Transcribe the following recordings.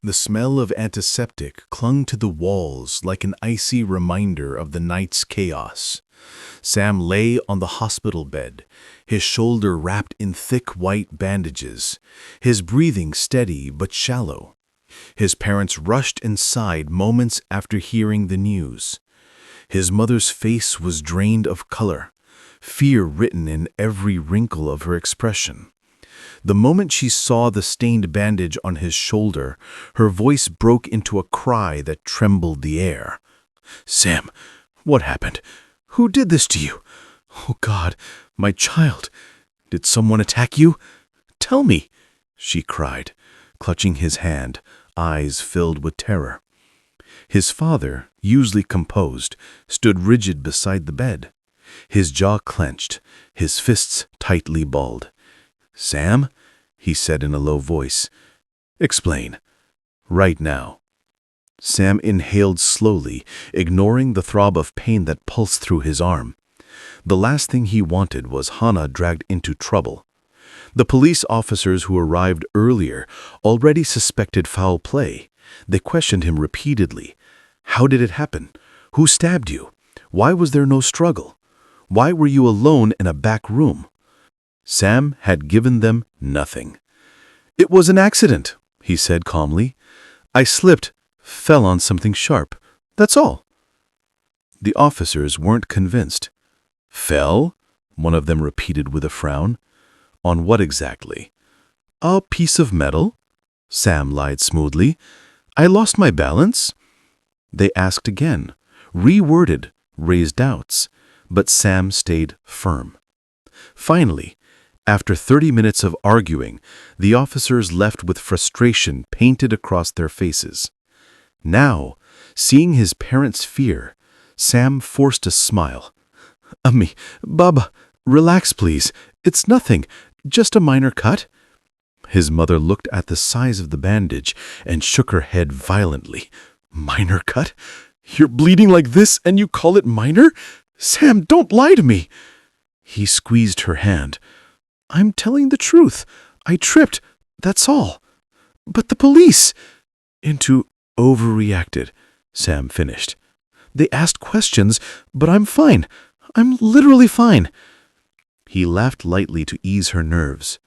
The smell of antiseptic clung to the walls like an icy reminder of the night's chaos. Sam lay on the hospital bed, his shoulder wrapped in thick white bandages, his breathing steady but shallow. His parents rushed inside moments after hearing the news. His mother's face was drained of color, fear written in every wrinkle of her expression. The moment she saw the stained bandage on his shoulder, her voice broke into a cry that trembled the air. "Sam, what happened? Who did this to you? Oh God, my child! Did someone attack you? Tell me!" she cried, clutching his hand, eyes filled with terror. His father, usually composed, stood rigid beside the bed. His jaw clenched, his fists tightly balled. "Sam," he said in a low voice, "explain. Right now." Sam inhaled slowly, ignoring the throb of pain that pulsed through his arm. The last thing he wanted was Hannah dragged into trouble. The police officers who arrived earlier already suspected foul play. They questioned him repeatedly. "How did it happen? Who stabbed you? Why was there no struggle? Why were you alone in a back room?" Sam had given them nothing. "It was an accident," he said calmly. "I slipped, fell on something sharp. That's all." The officers weren't convinced. "Fell?" one of them repeated with a frown. "On what exactly?" "A piece of metal," Sam lied smoothly. "I lost my balance." They asked again, reworded, raised doubts, but Sam stayed firm. Finally, after 30 minutes of arguing, the officers left with frustration painted across their faces. Now, seeing his parents' fear, Sam forced a smile. "Ummi, Baba, relax please. It's nothing, just a minor cut." His mother looked at the size of the bandage and shook her head violently. "Minor cut? You're bleeding like this and you call it minor? Sam, don't lie to me." He squeezed her hand. "I'm telling the truth. I tripped, that's all. But the police—" "Into overreacted," Sam finished. "They asked questions, but I'm fine. I'm literally fine." He laughed lightly to ease her nerves.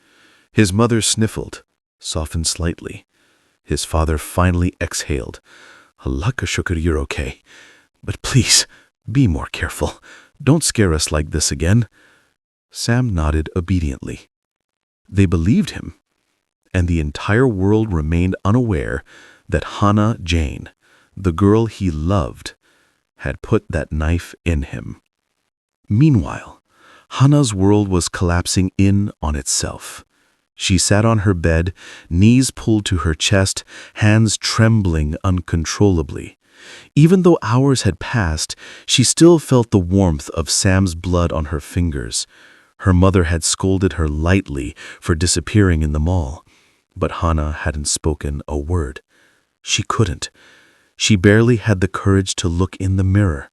His mother sniffled, softened slightly. His father finally exhaled. "Allah ka shukr, you're okay. But please, be more careful. Don't scare us like this again." Sam nodded obediently. They believed him, and the entire world remained unaware that Hannah Jane, the girl he loved, had put that knife in him. Meanwhile, Hannah's world was collapsing in on itself. She sat on her bed, knees pulled to her chest, hands trembling uncontrollably. Even though hours had passed, she still felt the warmth of Sam's blood on her fingers. Her mother had scolded her lightly for disappearing in the mall, but Hannah hadn't spoken a word. She couldn't. She barely had the courage to look in the mirror.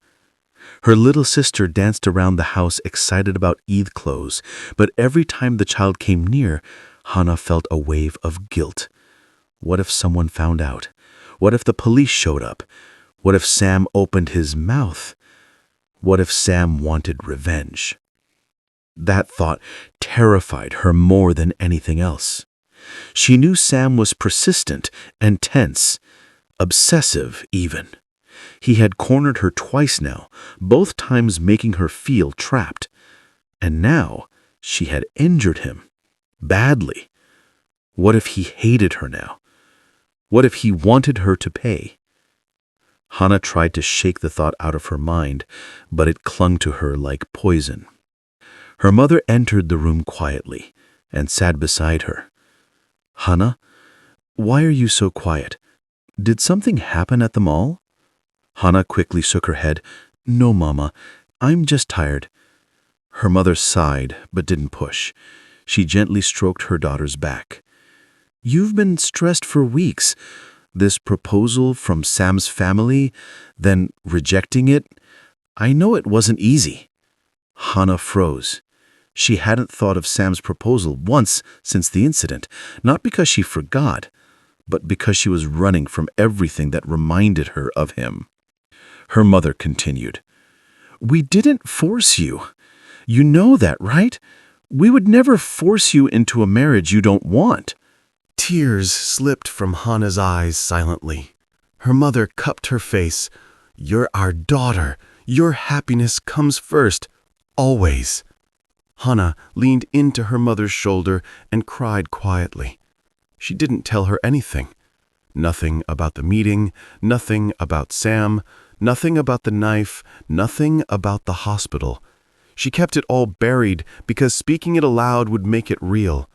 Her little sister danced around the house excited about Eid clothes, but every time the child came near, Hannah felt a wave of guilt. What if someone found out? What if the police showed up? What if Sam opened his mouth? What if Sam wanted revenge? That thought terrified her more than anything else. She knew Sam was persistent and tense, obsessive even. He had cornered her twice now, both times making her feel trapped. And now she had injured him, badly. What if he hated her now? What if he wanted her to pay? Hannah tried to shake the thought out of her mind, but it clung to her like poison. Her mother entered the room quietly and sat beside her. "Hannah, why are you so quiet? Did something happen at the mall?" Hannah quickly shook her head. "No, Mama, I'm just tired." Her mother sighed but didn't push. She gently stroked her daughter's back. "You've been stressed for weeks. This proposal from Sam's family, then rejecting it. I know it wasn't easy." Hannah froze. She hadn't thought of Sam's proposal once since the incident, not because she forgot, but because she was running from everything that reminded her of him. Her mother continued, "We didn't force you. You know that, right? We would never force you into a marriage you don't want." Tears slipped from Hannah's eyes silently. Her mother cupped her face. "You're our daughter. Your happiness comes first, always." Hannah leaned into her mother's shoulder and cried quietly. She didn't tell her anything. Nothing about the meeting, nothing about Sam, nothing about the knife, nothing about the hospital. She kept it all buried because speaking it aloud would make it real,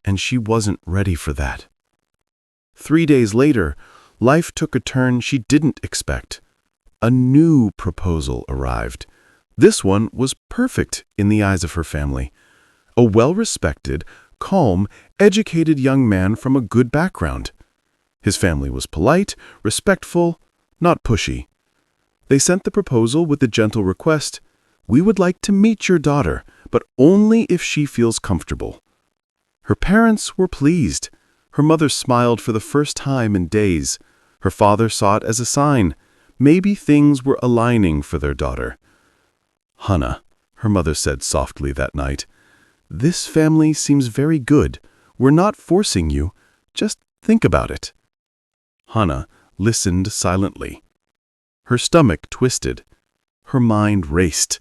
and she wasn't ready for that. 3 days later, life took a turn she didn't expect. A new proposal arrived. This one was perfect in the eyes of her family. A well-respected, calm, educated young man from a good background. His family was polite, respectful, not pushy. They sent the proposal with the gentle request, "We would like to meet your daughter, but only if she feels comfortable." Her parents were pleased. Her mother smiled for the first time in days. Her father saw it as a sign. Maybe things were aligning for their daughter. "Hannah," her mother said softly that night, "this family seems very good. We're not forcing you. Just think about it." Hannah listened silently. Her stomach twisted. Her mind raced,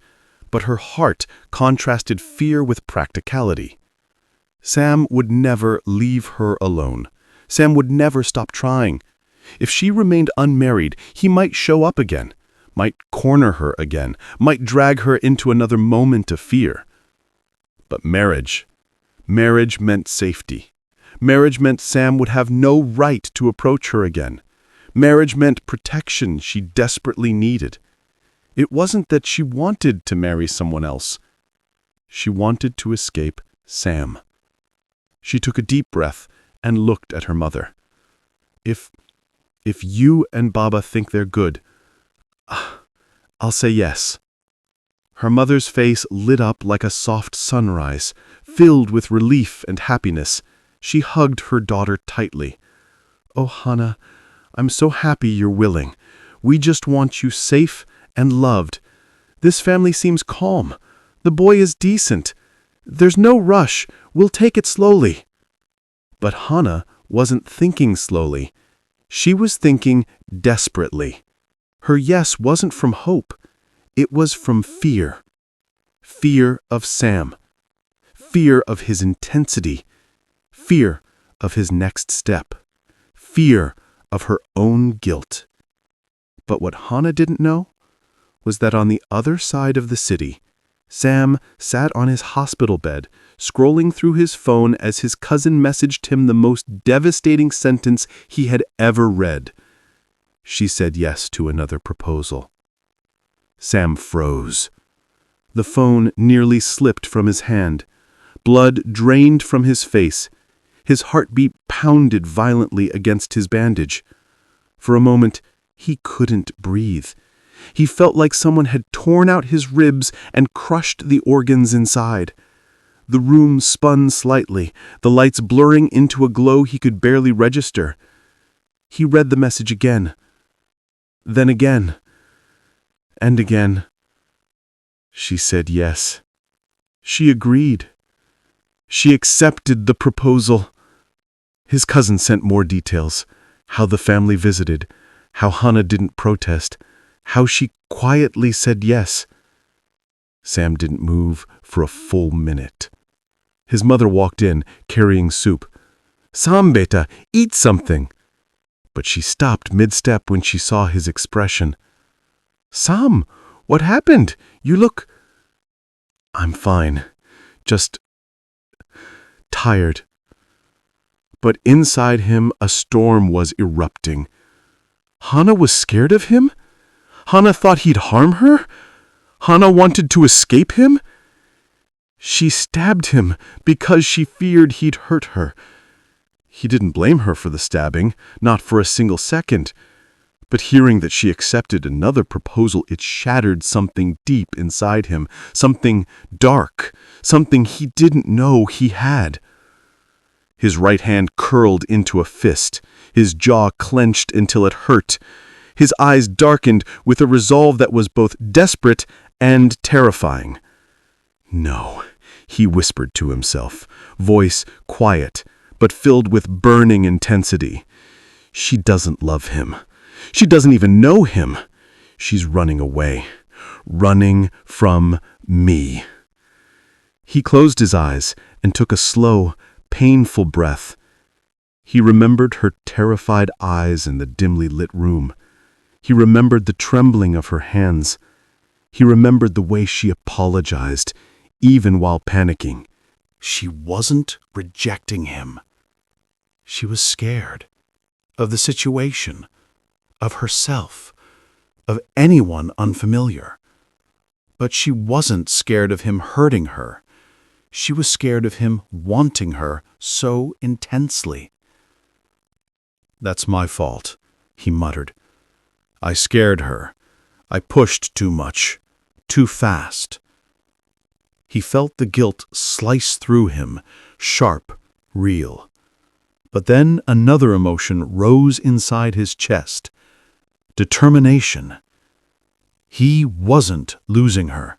but her heart contrasted fear with practicality. Sam would never leave her alone. Sam would never stop trying. If she remained unmarried, he might show up again, might corner her again, might drag her into another moment of fear. But marriage meant safety. Marriage meant Sam would have no right to approach her again. Marriage meant protection she desperately needed. It wasn't that she wanted to marry someone else. She wanted to escape Sam. She took a deep breath and looked at her mother. If you and Baba think they're good, I'll say yes." Her mother's face lit up like a soft sunrise, filled with relief and happiness. She hugged her daughter tightly. "Oh, Hannah, I'm so happy you're willing. We just want you safe and loved. This family seems calm. The boy is decent. There's no rush. We'll take it slowly." But Hannah wasn't thinking slowly. She was thinking desperately. Her yes wasn't from hope. It was from fear. Fear of Sam. Fear of his intensity. Fear of his next step. Fear of her own guilt. But what Hannah didn't know was that on the other side of the city, Sam sat on his hospital bed, scrolling through his phone as his cousin messaged him the most devastating sentence he had ever read. She said yes to another proposal. Sam froze. The phone nearly slipped from his hand. Blood drained from his face. His heartbeat pounded violently against his bandage. For a moment, he couldn't breathe. He felt like someone had torn out his ribs and crushed the organs inside. The room spun slightly, the lights blurring into a glow he could barely register. He read the message again. Then again. And again. She said yes. She agreed. She accepted the proposal. His cousin sent more details. How the family visited. How Hannah didn't protest. How she quietly said yes. Sam didn't move for a full minute. His mother walked in, carrying soup. "Sam, beta, eat something." But she stopped mid-step when she saw his expression. "Sam, what happened? You look—" "I'm fine. Just tired." But inside him, a storm was erupting. Hannah was scared of him? Hannah thought he'd harm her? Hannah wanted to escape him? She stabbed him because she feared he'd hurt her. He didn't blame her for the stabbing, not for a single second. But hearing that she accepted another proposal, it shattered something deep inside him, something dark, something he didn't know he had. His right hand curled into a fist, his jaw clenched until it hurt. His eyes darkened with a resolve that was both desperate and terrifying. "No," he whispered to himself, voice quiet, but filled with burning intensity. "She doesn't love him. She doesn't even know him. She's running away, running from me." He closed his eyes and took a slow, painful breath. He remembered her terrified eyes in the dimly lit room. He remembered the trembling of her hands. He remembered the way she apologized, even while panicking. She wasn't rejecting him. She was scared of the situation, of herself, of anyone unfamiliar. But she wasn't scared of him hurting her. She was scared of him wanting her so intensely. "That's my fault," he muttered. "I scared her. I pushed too much, too fast." He felt the guilt slice through him, sharp, real. But then another emotion rose inside his chest. Determination. He wasn't losing her.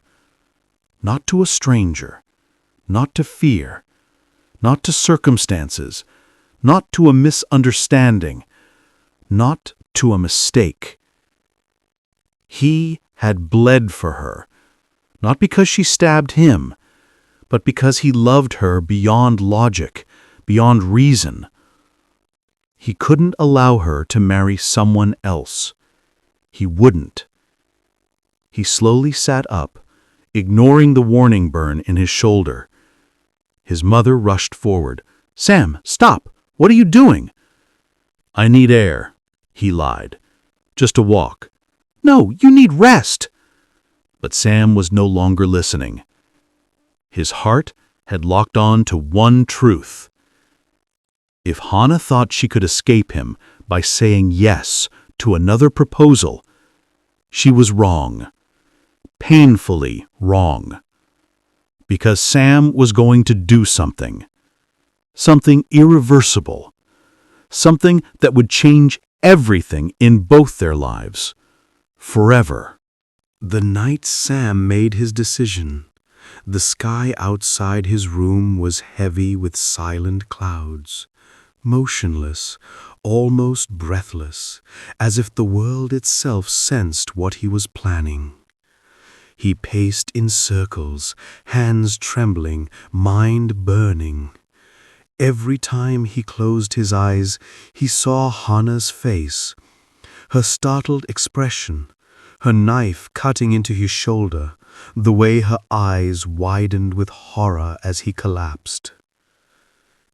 Not to a stranger. Not to fear. Not to circumstances. Not to a misunderstanding. Not to a mistake. He had bled for her. Not because she stabbed him, but because he loved her beyond logic, beyond reason. He couldn't allow her to marry someone else. He wouldn't. He slowly sat up, ignoring the warning burn in his shoulder. His mother rushed forward. "Sam, stop! What are you doing?" "I need air," he lied. "Just a walk." "No, you need rest." But Sam was no longer listening. His heart had locked on to one truth. If Hannah thought she could escape him by saying yes to another proposal, she was wrong. Painfully wrong. Because Sam was going to do something. Something irreversible. Something that would change everything in both their lives. Forever. The night Sam made his decision, the sky outside his room was heavy with silent clouds, motionless, almost breathless, as if the world itself sensed what he was planning. He paced in circles, hands trembling, mind burning. Every time he closed his eyes, he saw Hannah's face, her startled expression, her knife cutting into his shoulder, the way her eyes widened with horror as he collapsed.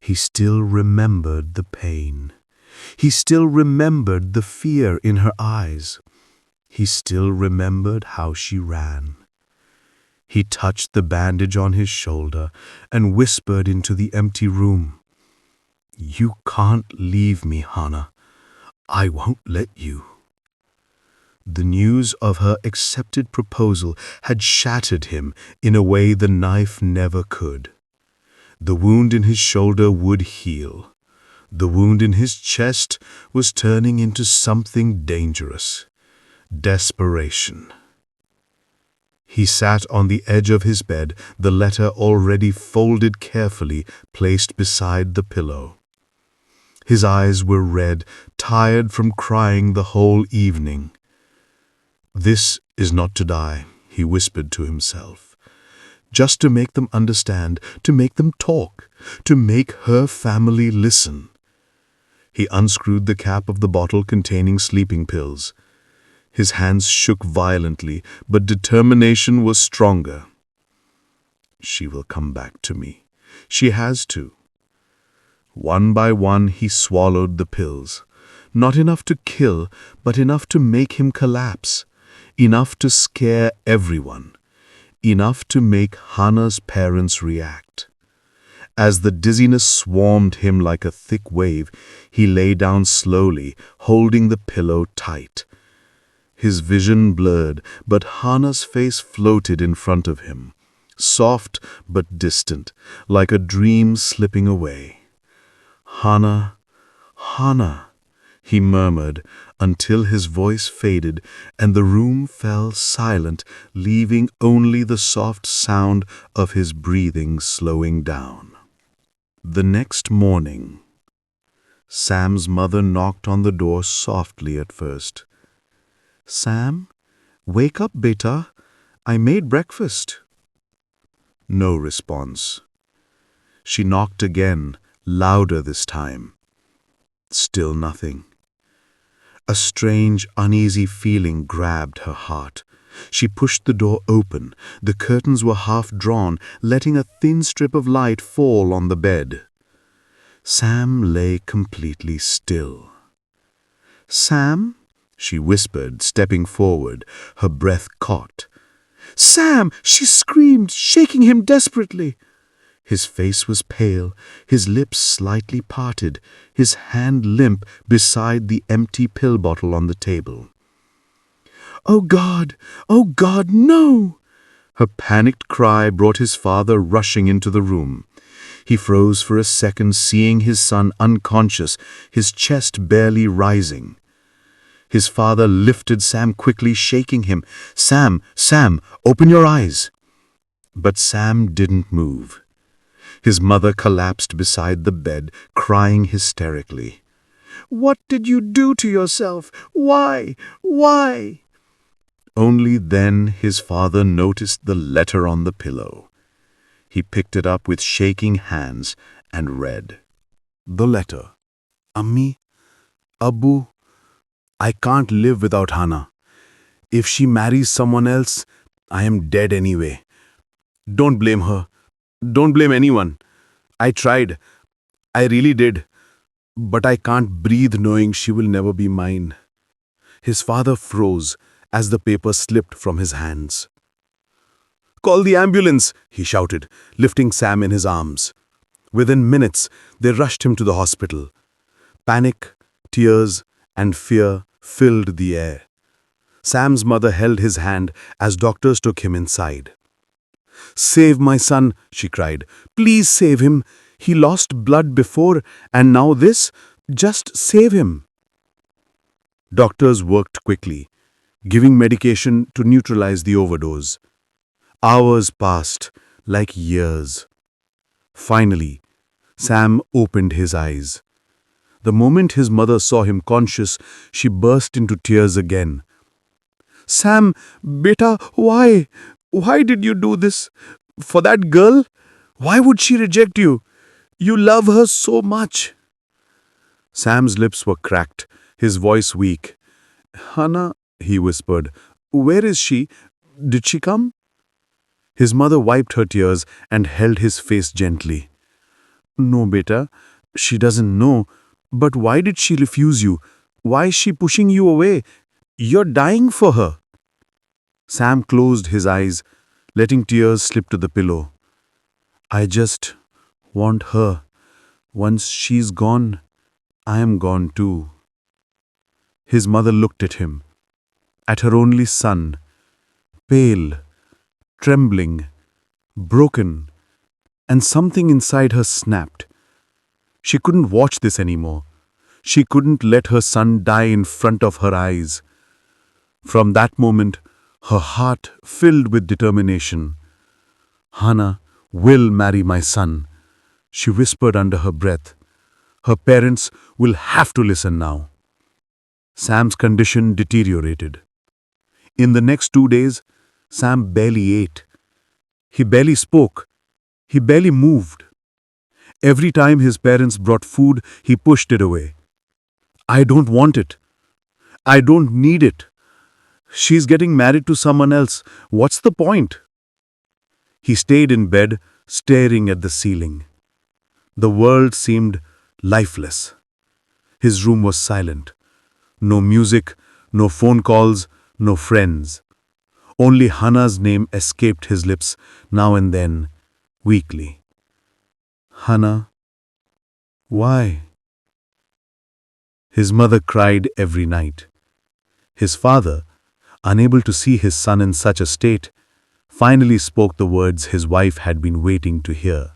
He still remembered the pain. He still remembered the fear in her eyes. He still remembered how she ran. He touched the bandage on his shoulder and whispered into the empty room, "You can't leave me, Hannah. I won't let you." The news of her accepted proposal had shattered him in a way the knife never could. The wound in his shoulder would heal. The wound in his chest was turning into something dangerous. Desperation. He sat on the edge of his bed, the letter already folded carefully, placed beside the pillow. His eyes were red, tired from crying the whole evening. "This is not to die," he whispered to himself. "Just to make them understand, to make them talk, to make her family listen." He unscrewed the cap of the bottle containing sleeping pills. His hands shook violently, but determination was stronger. "She will come back to me. She has to." One by one he swallowed the pills. Not enough to kill, but enough to make him collapse. Enough to scare everyone. Enough to make Hannah's parents react. As the dizziness swarmed him like a thick wave, he lay down slowly, holding the pillow tight. His vision blurred, but Hannah's face floated in front of him, soft but distant, like a dream slipping away. Hannah, Hannah, he murmured until his voice faded and the room fell silent, leaving only the soft sound of his breathing slowing down. The next morning, Sam's mother knocked on the door softly at first. "Sam, wake up, beta. I made breakfast." No response. She knocked again, louder this time. Still nothing. A strange, uneasy feeling grabbed her heart. She pushed the door open. The curtains were half drawn, letting a thin strip of light fall on the bed. Sam lay completely still. "Sam?" she whispered, stepping forward, her breath caught. "Sam!" she screamed, shaking him desperately. His face was pale, his lips slightly parted, his hand limp beside the empty pill bottle on the table. "Oh God! Oh God, no!" Her panicked cry brought his father rushing into the room. He froze for a second, seeing his son unconscious, his chest barely rising. His father lifted Sam quickly, shaking him. "Sam, Sam, open your eyes." But Sam didn't move. His mother collapsed beside the bed, crying hysterically. "What did you do to yourself? Why? Why?" Only then his father noticed the letter on the pillow. He picked it up with shaking hands and read. The letter. Ammi, Abu, I can't live without Hannah. If she marries someone else, I am dead anyway. Don't blame her. Don't blame anyone. I tried. I really did. But I can't breathe knowing she will never be mine. His father froze as the paper slipped from his hands. "Call the ambulance," he shouted, lifting Sam in his arms. Within minutes, they rushed him to the hospital. Panic, tears, and fear filled the air. Sam's mother held his hand as doctors took him inside. "Save my son," she cried. "Please save him. He lost blood before, and now this. Just save him." Doctors worked quickly, giving medication to neutralize the overdose. Hours passed, like years. Finally, Sam opened his eyes. The moment his mother saw him conscious, she burst into tears again. "Sam, beta, why? Why did you do this? For that girl? Why would she reject you? You love her so much." Sam's lips were cracked, his voice weak. "Hannah," he whispered, "where is she? Did she come?" His mother wiped her tears and held his face gently. "No, beta, she doesn't know. But why did she refuse you? Why is she pushing you away? You're dying for her." Sam closed his eyes, letting tears slip to the pillow. "I just want her. Once she's gone, I am gone too." His mother looked at him, at her only son, pale, trembling, broken, and something inside her snapped. She couldn't watch this anymore. She couldn't let her son die in front of her eyes. From that moment, her heart filled with determination. "Hannah will marry my son," she whispered under her breath. "Her parents will have to listen now." Sam's condition deteriorated. In the next 2 days, Sam barely ate. He barely spoke. He barely moved. Every time his parents brought food, he pushed it away. "I don't want it. I don't need it. She's getting married to someone else. What's the point?" He stayed in bed, staring at the ceiling. The world seemed lifeless. His room was silent. No music, no phone calls, no friends. Only Hannah's name escaped his lips now and then, weakly. "Hannah, why?" His mother cried every night. His father, unable to see his son in such a state, finally spoke the words his wife had been waiting to hear.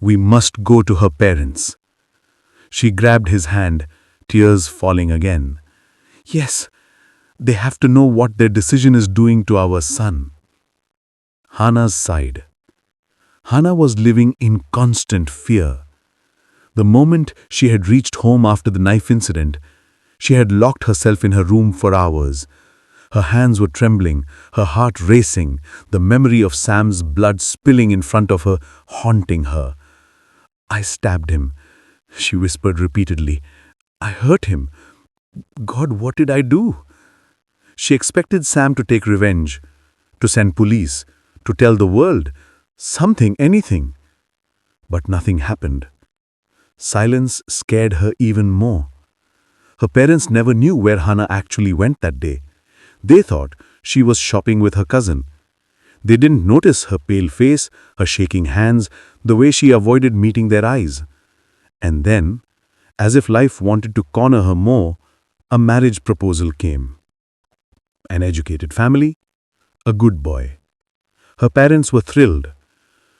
"We must go to her parents. She grabbed his hand, tears falling again. Yes, they have to know what their decision is doing to our son. Hannah sighed. Hannah was living in constant fear. The moment she had reached home after the knife incident, she had locked herself in her room for hours. Her hands were trembling, her heart racing, the memory of Sam's blood spilling in front of her, haunting her. I stabbed him, she whispered repeatedly. I hurt him. God, what did I do? She expected Sam to take revenge, to send police, to tell the world, something, anything. But nothing happened. Silence scared her even more. Her parents never knew where Hannah actually went that day. They thought she was shopping with her cousin. They didn't notice her pale face, her shaking hands, the way she avoided meeting their eyes. And then, as if life wanted to corner her more, a marriage proposal came. An educated family, a good boy. Her parents were thrilled.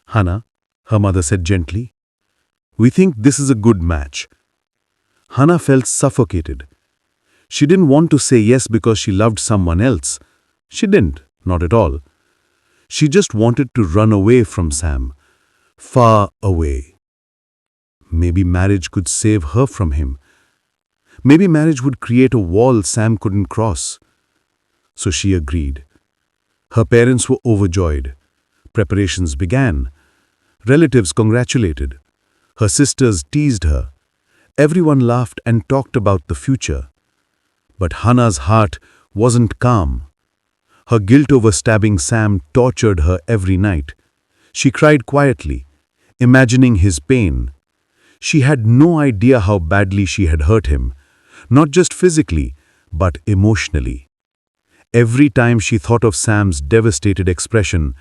Hannah, her mother said gently, we think this is a good match. Hannah felt suffocated. She didn't want to say yes because she loved someone else. She didn't, not at all. She just wanted to run away from Sam. Far away. Maybe marriage could save her from him. Maybe marriage would create a wall Sam couldn't cross. So she agreed. Her parents were overjoyed. Preparations began. Relatives congratulated. Her sisters teased her. Everyone laughed and talked about the future. But Hannah's heart wasn't calm. Her guilt over stabbing Sam tortured her every night. She cried quietly, imagining his pain. She had no idea how badly she had hurt him, not just physically, but emotionally. Every time she thought of Sam's devastated expression,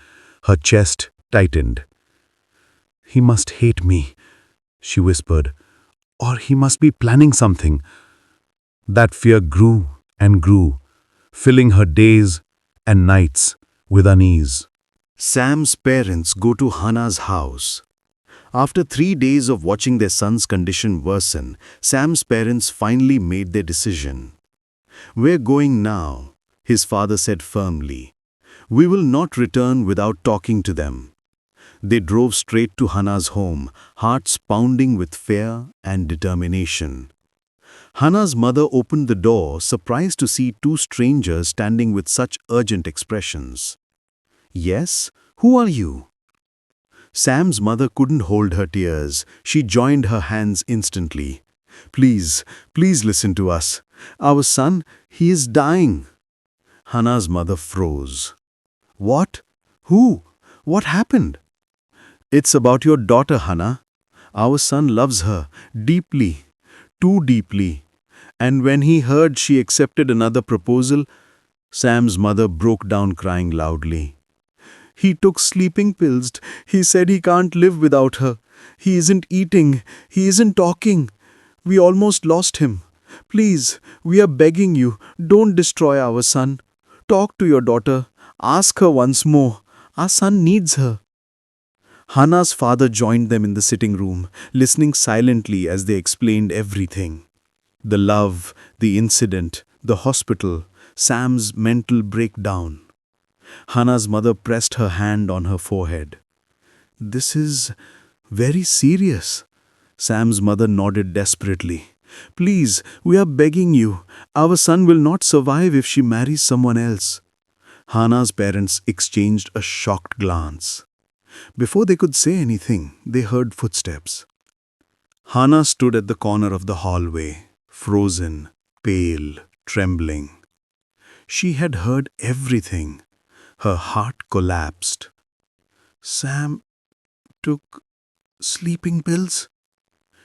her chest tightened. He must hate me, she whispered, or he must be planning something. That fear grew and grew, filling her days and nights with unease. Sam's parents go to Hannah's house. After 3 days of watching their son's condition worsen, Sam's parents finally made their decision. We're going now, his father said firmly. We will not return without talking to them. They drove straight to Hannah's home, hearts pounding with fear and determination. Hannah's mother opened the door, surprised to see 2 strangers standing with such urgent expressions. Yes, who are you? Sam's mother couldn't hold her tears. She joined her hands instantly. Please, please listen to us. Our son, he is dying. Hannah's mother froze. What? Who? What happened? It's about your daughter, Hannah. Our son loves her deeply, too deeply. And when he heard she accepted another proposal, Sam's mother broke down crying loudly. He took sleeping pills. He said he can't live without her. He isn't eating. He isn't talking. We almost lost him. Please, we are begging you, don't destroy our son. Talk to your daughter. Ask her once more. Our son needs her. Hannah's father joined them in the sitting room, listening silently as they explained everything. The love, the incident, the hospital, Sam's mental breakdown. Hannah's mother pressed her hand on her forehead. This is very serious. Sam's mother nodded desperately. Please, we are begging you. Our son will not survive if she marries someone else. Hannah's parents exchanged a shocked glance. Before they could say anything, they heard footsteps. Hannah stood at the corner of the hallway, frozen, pale, trembling. She had heard everything. Her heart collapsed. Sam took sleeping pills?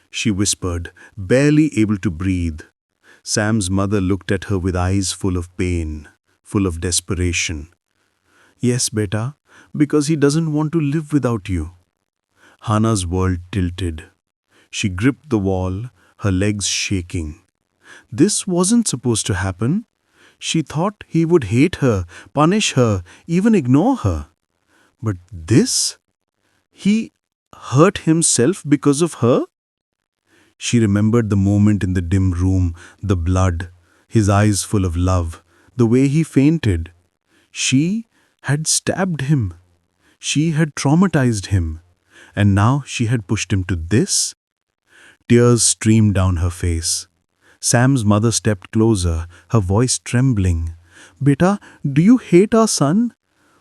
She whispered, barely able to breathe. Sam's mother looked at her with eyes full of pain, full of desperation. Yes, beta, because he doesn't want to live without you. Hannah's world tilted. She gripped the wall, her legs shaking. This wasn't supposed to happen. She thought he would hate her, punish her, even ignore her. But this? He hurt himself because of her? She remembered the moment in the dim room, the blood, his eyes full of love, the way he fainted. She had stabbed him. She had traumatized him. And now she had pushed him to this? Tears streamed down her face. Sam's mother stepped closer, her voice trembling. Beta, do you hate our son?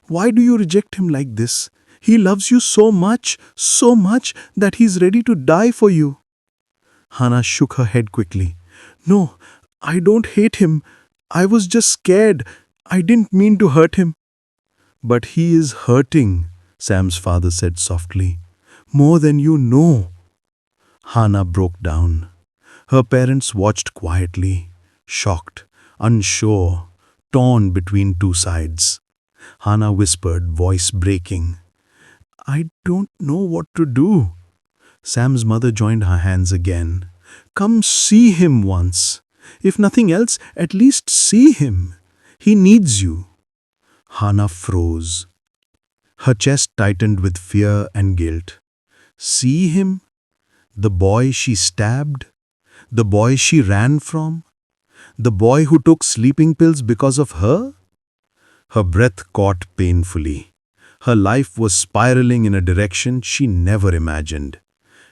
Why do you reject him like this? He loves you so much that he's ready to die for you. Hannah shook her head quickly. No, I don't hate him. I was just scared. I didn't mean to hurt him. But he is hurting, Sam's father said softly. More than you know. Hannah broke down. Her parents watched quietly, shocked, unsure, torn between two sides. Hannah whispered, voice breaking. I don't know what to do. Sam's mother joined her hands again. Come see him once. If nothing else, at least see him. He needs you. Hannah froze. Her chest tightened with fear and guilt. See him? The boy she stabbed? The boy she ran from? The boy who took sleeping pills because of her? Her breath caught painfully. Her life was spiraling in a direction she never imagined.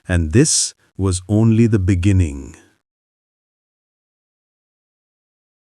And this was only the beginning.